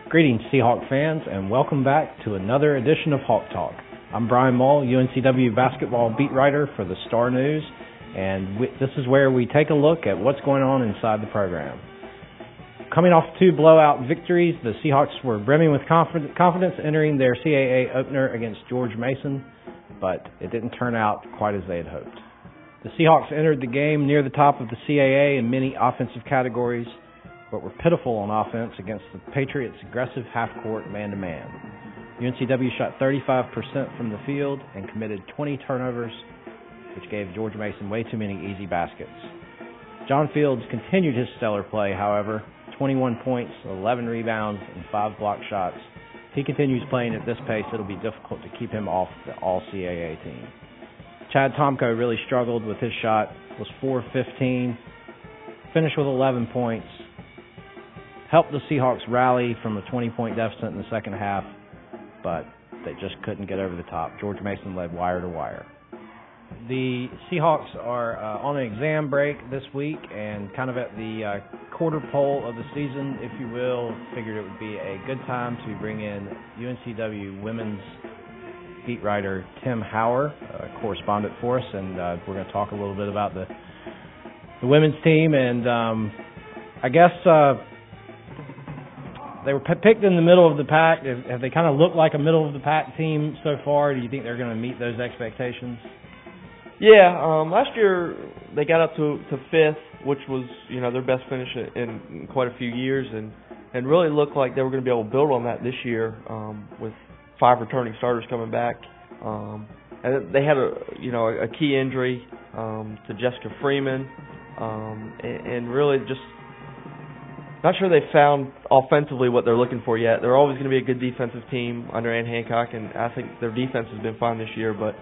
Greetings, Seahawk fans, and welcome back to another edition of Hawk Talk. I'm Brian Mull, UNCW basketball beat writer for the Star News, and this is where we take a look at what's going on inside the program. Coming off two blowout victories, the Seahawks were brimming with confidence entering their CAA opener against George Mason, but it didn't turn out quite as they had hoped. The Seahawks entered the game near the top of the CAA in many offensive categories, but were pitiful on offense against the Patriots' aggressive half-court man-to-man. UNCW shot 35% from the field and committed 20 turnovers, which gave George Mason way too many easy baskets. John Fields continued his stellar play, however, 21 points, 11 rebounds, and 5 block shots. If he continues playing at this pace, it'll be difficult to keep him off the All-CAA team. Chad Tomko really struggled with his shot, was 4 of 15, finished with 11 points, helped the Seahawks rally from a 20-point deficit in the second half, but they just couldn't get over the top. George Mason led wire to wire. The Seahawks are on an exam break this week and kind of at the quarter pole of the season, if you will. Figured it would be a good time to bring in UNCW women's beat writer Tim Hauer, correspondent for us, and we're going to talk a little bit about the women's team. And I guess they were picked in the middle of the pack. Have they kind of looked like a middle-of-the-pack team so far? Do you think they're going to meet those expectations? Yeah, last year they got up to fifth, which was their best finish in quite a few years, and really looked like they were going to be able to build on that this year with 5 returning starters coming back. And they had a key injury to Jessica Freeman, and really just not sure they found offensively what they're looking for yet. They're always going to be a good defensive team under Ann Hancock, and I think their defense has been fine this year, but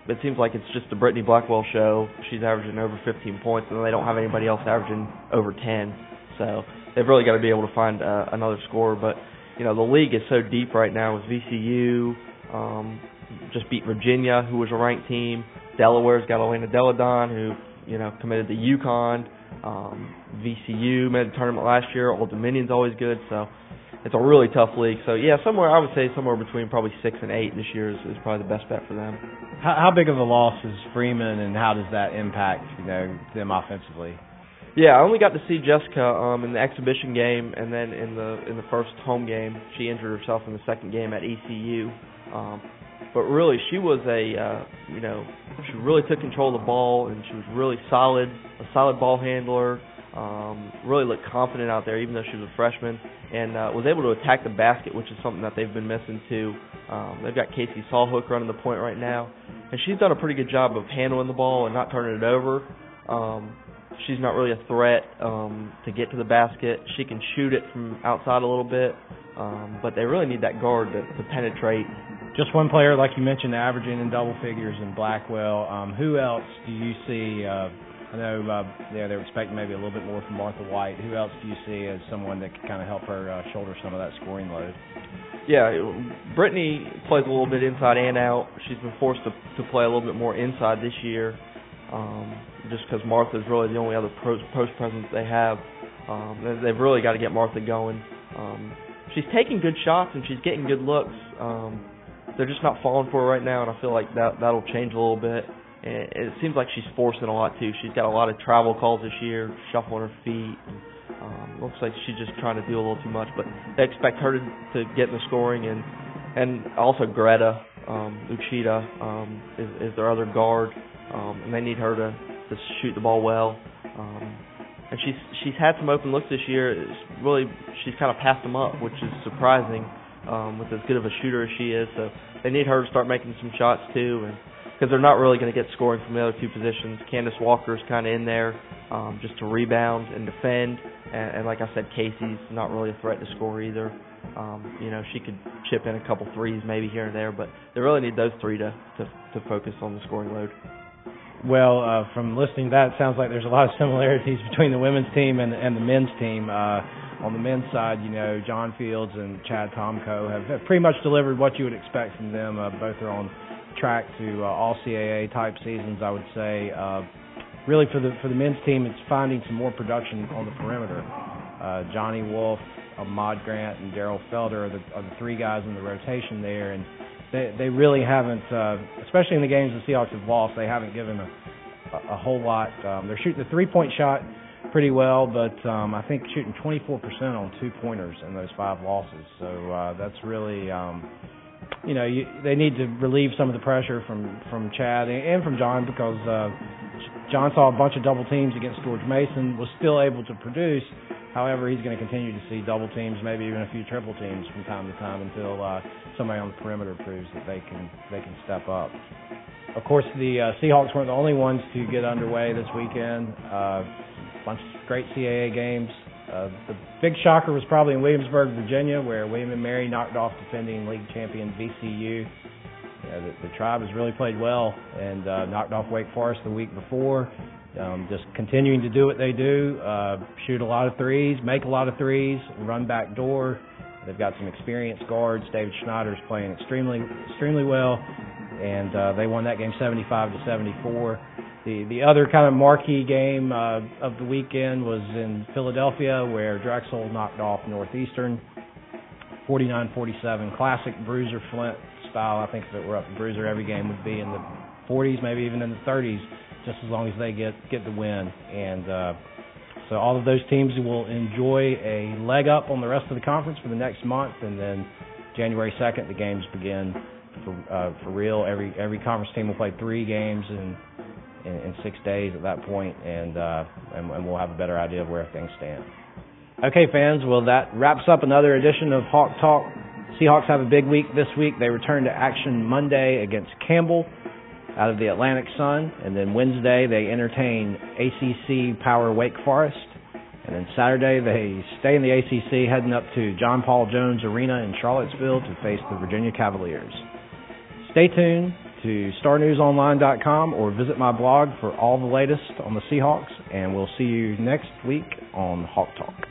it seems like it's just the Brittany Blackwell show. She's averaging over 15 points, and they don't have anybody else averaging over 10. So they've really got to be able to find another scorer. But, the league is so deep right now with VCU, just beat Virginia, who was a ranked team. Delaware's got Elena Deladon, who, committed to UConn. VCU made a tournament last year. Old Dominion's always good, so it's a really tough league. So, yeah, I would say somewhere between probably 6 and 8 this year is probably the best bet for them. How big of a loss is Freeman, and how does that impact, them offensively? Yeah, I only got to see Jessica in the exhibition game, and then in the first home game. She injured herself in the second game at ECU. But really, she was she really took control of the ball, and she was really solid, a solid ball handler, really looked confident out there, even though she was a freshman, and was able to attack the basket, which is something that they've been missing too. They've got Casey Sawhook running the point right now, and she's done a pretty good job of handling the ball and not turning it over. She's not really a threat to get to the basket. She can shoot it from outside a little bit, but they really need that guard to penetrate. Just one player, like you mentioned, averaging in double figures in Blackwell. Who else do you see? I know they were expecting maybe a little bit more from Martha White. Who else do you see as someone that could kind of help her shoulder some of that scoring load? Yeah, Brittany plays a little bit inside and out. She's been forced to play a little bit more inside this year, just because Martha's really the only other post presence they have. They've really got to get Martha going. She's taking good shots and she's getting good looks. They're just not falling for her right now, and I feel like that'll change a little bit. And it seems like she's forcing a lot too. She's got a lot of travel calls this year, shuffling her feet. And, looks like she's just trying to do a little too much. But they expect her to get in the scoring, and also Greta Uchida is their other guard, and they need her to shoot the ball well. And she's had some open looks this year. She's kind of passed them up, which is surprising. With as good of a shooter as she is, so they need her to start making some shots too, and because they're not really going to get scoring from the other two positions. Candace Walker's kind of in there just to rebound and defend, and like I said, Casey's not really a threat to score either. She could chip in a couple threes maybe here and there, but they really need those three to focus on the scoring load. Well, from listening to that, it sounds like there's a lot of similarities between the women's team and the men's team. On the men's side, John Fields and Chad Tomko have pretty much delivered what you would expect from them. Both are on track to all-CAA type seasons, I would say. Really, for the men's team, it's finding some more production on the perimeter. Johnny Wolf Ahmad Grant and Darryl Felder are the three guys in the rotation there, and they really haven't, especially in the games the Seahawks have lost, they haven't given a whole lot. They're shooting the three-point shot pretty well, but I think shooting 24% on two-pointers in those 5 losses. So that's really, they need to relieve some of the pressure from Chad and from John, because John saw a bunch of double teams against George Mason, was still able to produce. However, he's going to continue to see double teams, maybe even a few triple teams from time to time, until somebody on the perimeter proves that they can step up. Of course, the Seahawks weren't the only ones to get underway this weekend. A bunch of great CAA games. The big shocker was probably in Williamsburg, Virginia, where William & Mary knocked off defending league champion VCU. The Tribe has really played well and knocked off Wake Forest the week before. Just continuing to do what they do, shoot a lot of threes, make a lot of threes, run back door. They've got some experienced guards. David Schneider's playing extremely well, and they won that game 75-74. The other kind of marquee game of the weekend was in Philadelphia, where Drexel knocked off Northeastern 49-47. Classic Bruiser Flint style. I think if it were up to Bruiser, every game would be in the 40s, maybe even in the 30s, just as long as they get the win. And so all of those teams will enjoy a leg up on the rest of the conference for the next month, and then January 2nd the games begin for real. Every conference team will play 3 games in 6 days at that point, and we'll have a better idea of where things stand. Okay, fans, well, that wraps up another edition of Hawk Talk. Seahawks have a big week this week. They return to action Monday against Campbell out of the Atlantic Sun, and then Wednesday they entertain ACC Power Wake Forest, and then Saturday they stay in the ACC, heading up to John Paul Jones Arena in Charlottesville to face the Virginia Cavaliers. Stay tuned to StarNewsOnline.com or visit my blog for all the latest on the Seahawks, and we'll see you next week on Hawk Talk.